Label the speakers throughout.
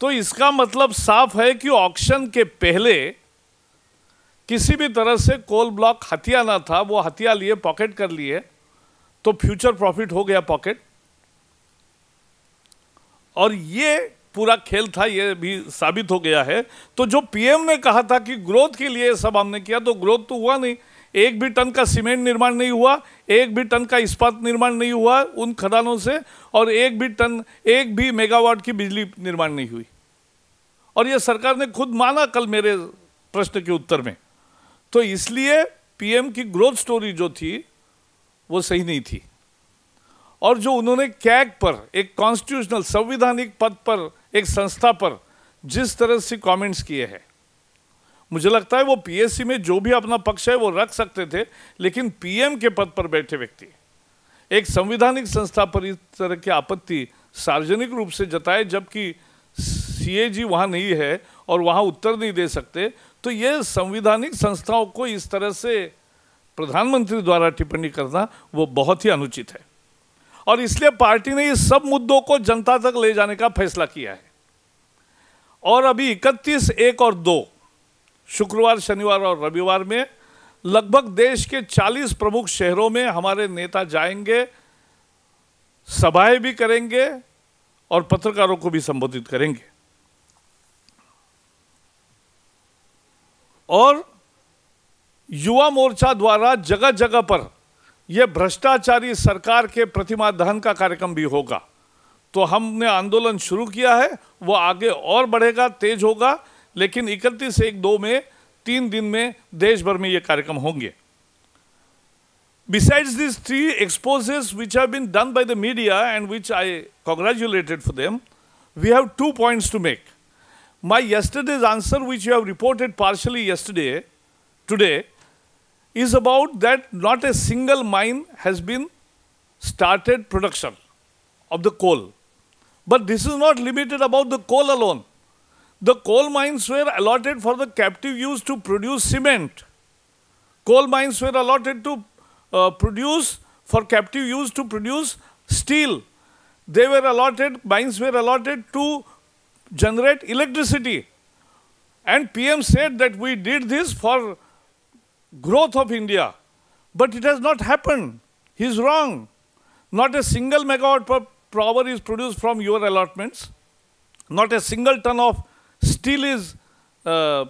Speaker 1: तो इसका मतलब साफ है कि ऑक्शन के पहले किसी भी तरह से कोल ब्लॉक हथिया ना था, वो हथिया लिए पॉकेट कर लिए, तो फ्यूचर प्रॉफिट हो गया पॉकेट। और ये पूरा खेल था, ये भी साबित हो गया है। तो जो पीएम ने कहा था कि ग्रोथ के लिए सब हमने किया, तो ग्रोथ तो हुआ नहीं। एक भी टन का सीमेंट निर्माण नहीं हुआ, एक भी टन का इस्पात निर्माण नहीं हुआ उन खदानों से, और एक भी मेगावाट की बिजली निर्माण नहीं हुई। और ये सरकार ने खुद माना कल मेरे प्रश्न के उत्तर में। तो इसलिए पीएम की ग्रोथ स्टोरी जो थी वो सही नहीं थी। और जो उन्होंने कैग पर, एक कॉन्स्टिट्यूशनल संवैधानिक पद पर, एक संस्था पर जिस तरह से कमेंट्स किए हैं, मुझे लगता है वो पीएससी में जो भी अपना पक्ष है वो रख सकते थे, लेकिन पीएम के पद पर बैठे व्यक्ति एक संवैधानिक संस्था पर इस तरह की आपत्ति सार्वजनिक रूप से जताए, जबकि सीएजी वहाँ नहीं है और वहाँ उत्तर नहीं दे सकते, तो ये संवैधानिक संस्थाओं को इस तरह से प्रधानमंत्री द्वारा टिप्पणी करना वो बहुत ही अनुचित है। और इसलिए पार्टी ने इस सब मुद्दों को जनता तक ले जाने का फैसला किया है। और अभी 31, 1 और 2 शुक्रवार, शनिवार और रविवार में लगभग देश के 40 प्रमुख शहरों में हमारे नेता जाएंगे, सभाएं भी करेंगे और पत्रकारों को भी संबोधित करेंगे। और युवा मोर्चा द्वारा जगह जगह पर यह भ्रष्टाचारी सरकार के प्रतिमा दहन का कार्यक्रम भी होगा। तो हमने आंदोलन शुरू किया है, वो आगे और बढ़ेगा, तेज होगा, लेकिन 31, 1, 2 में 3 दिन में देश भर में ये कार्यक्रम होंगे। Besides these 3 exposes which have been done by the media and which I congratulated for them, we have 2 points to make. My yesterday's answer, which you have reported partially today, is about that not a single mine has been started production of the coal. But this is not limited about the coal alone. The coal mines were allotted for the captive use to produce cement. Coal mines were allotted to for captive use to produce steel. Mines were allotted to generate electricity. And PM said that we did this for growth of India. But it has not happened. He is wrong. Not a single megawatt per hour is produced from your allotments. Not a single ton of steel is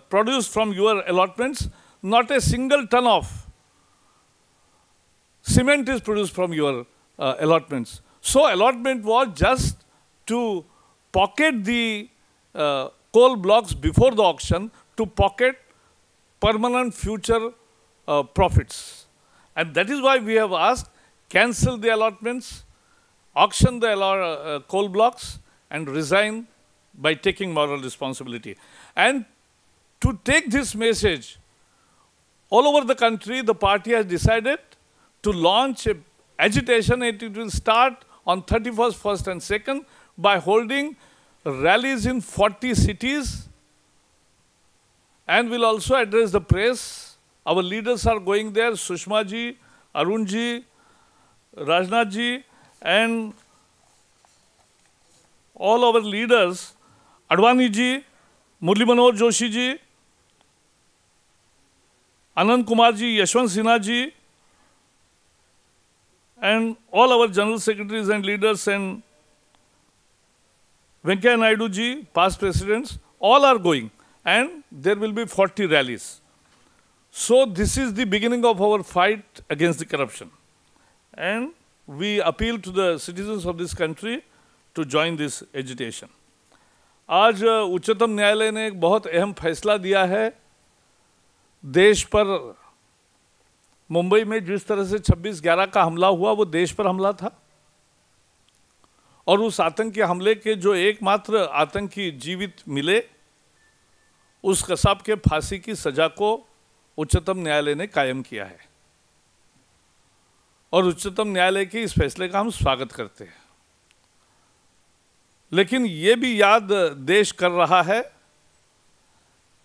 Speaker 1: produced from your allotments. Not a single ton of cement is produced from your allotments. So allotment was just to pocket the coal blocks before the auction, to pocket permanent future profits. And that is why we have asked, cancel the allotments, auction the coal blocks, and resign by taking moral responsibility. And to take this message all over the country, the party has decided to launch an agitation. It will start on 31st, 1st and 2nd by holding rallies in 40 cities, and will also address the press. Our leaders are going there, Sushma ji, Arun ji, Rajnath ji, and all our leaders, Advani ji, Murli Manohar Joshi ji, Anand Kumar ji, Yashwant Sinha ji, and all our general secretaries and leaders, and Venkaiah Naidu ji, past presidents, all are going, and there will be 40 rallies. So this is the beginning of our fight against the corruption. And we appeal to the citizens of this country to join this agitation. आज उच्चतम न्यायालय ने एक बहुत अहम फैसला दिया है। देश पर मुंबई में जिस तरह से 26/11 का हमला हुआ, वो देश पर हमला था, और उस आतंकी हमले के जो एकमात्र आतंकी जीवित मिले, उस कसाब के फांसी की सजा को उच्चतम न्यायालय ने कायम किया है। और उच्चतम न्यायालय के इस फैसले का हम स्वागत करते हैं। लेकिन ये भी याद देश कर रहा है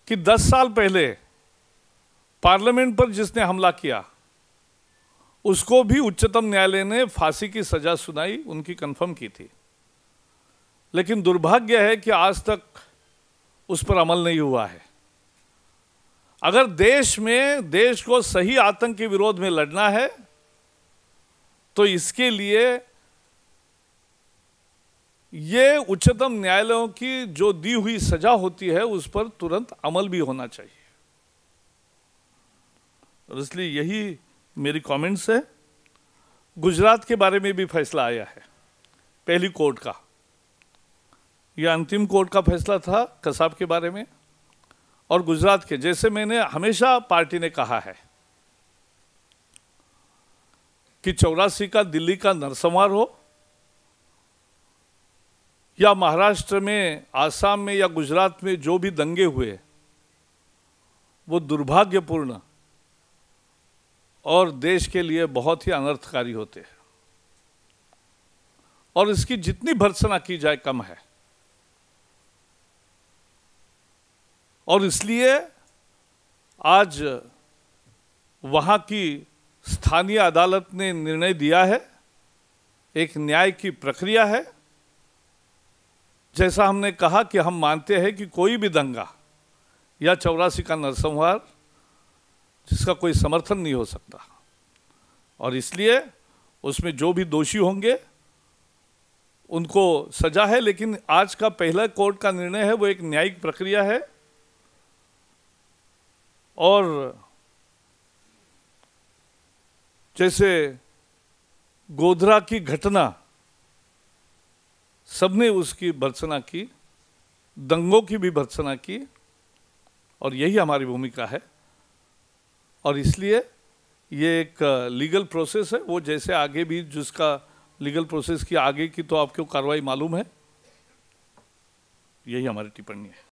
Speaker 1: कि 10 साल पहले पार्लियामेंट पर जिसने हमला किया, उसको भी उच्चतम न्यायालय ने फांसी की सजा सुनाई, उनकी कंफर्म की थी। लेकिन दुर्भाग्य है कि आज तक उस पर अमल नहीं हुआ है। अगर देश को सही आतंक के विरोध में लड़ना है तो इसके लिए ये उच्चतम न्यायालयों की जो दी हुई सजा होती है उस पर तुरंत अमल भी होना चाहिए। और इसलिए यही मेरी कमेंट्स है। गुजरात के बारे में भी फैसला आया है, पहली कोर्ट का। यह अंतिम कोर्ट का फैसला था कसाब के बारे में। और गुजरात के, जैसे मैंने हमेशा पार्टी ने कहा है कि 84 का दिल्ली का नरसंहार हो या महाराष्ट्र में, आसाम में या गुजरात में जो भी दंगे हुए वो दुर्भाग्यपूर्ण और देश के लिए बहुत ही अनर्थकारी होते हैं और इसकी जितनी भर्त्सना की जाए कम है। और इसलिए आज वहाँ की स्थानीय अदालत ने निर्णय दिया है, एक न्याय की प्रक्रिया है। जैसा हमने कहा कि हम मानते हैं कि कोई भी दंगा या 84 का नरसंहार जिसका कोई समर्थन नहीं हो सकता, और इसलिए उसमें जो भी दोषी होंगे उनको सजा है। लेकिन आज का पहला कोर्ट का निर्णय है वो एक न्यायिक प्रक्रिया है। और जैसे गोधरा की घटना, सबने उसकी भर्त्सना की, दंगों की भी भर्त्सना की, और यही हमारी भूमिका है। और इसलिए ये एक लीगल प्रोसेस है, वो जैसे आगे भी जिसका लीगल प्रोसेस की आगे की तो आपको कार्रवाई मालूम है। यही हमारी टिप्पणी है।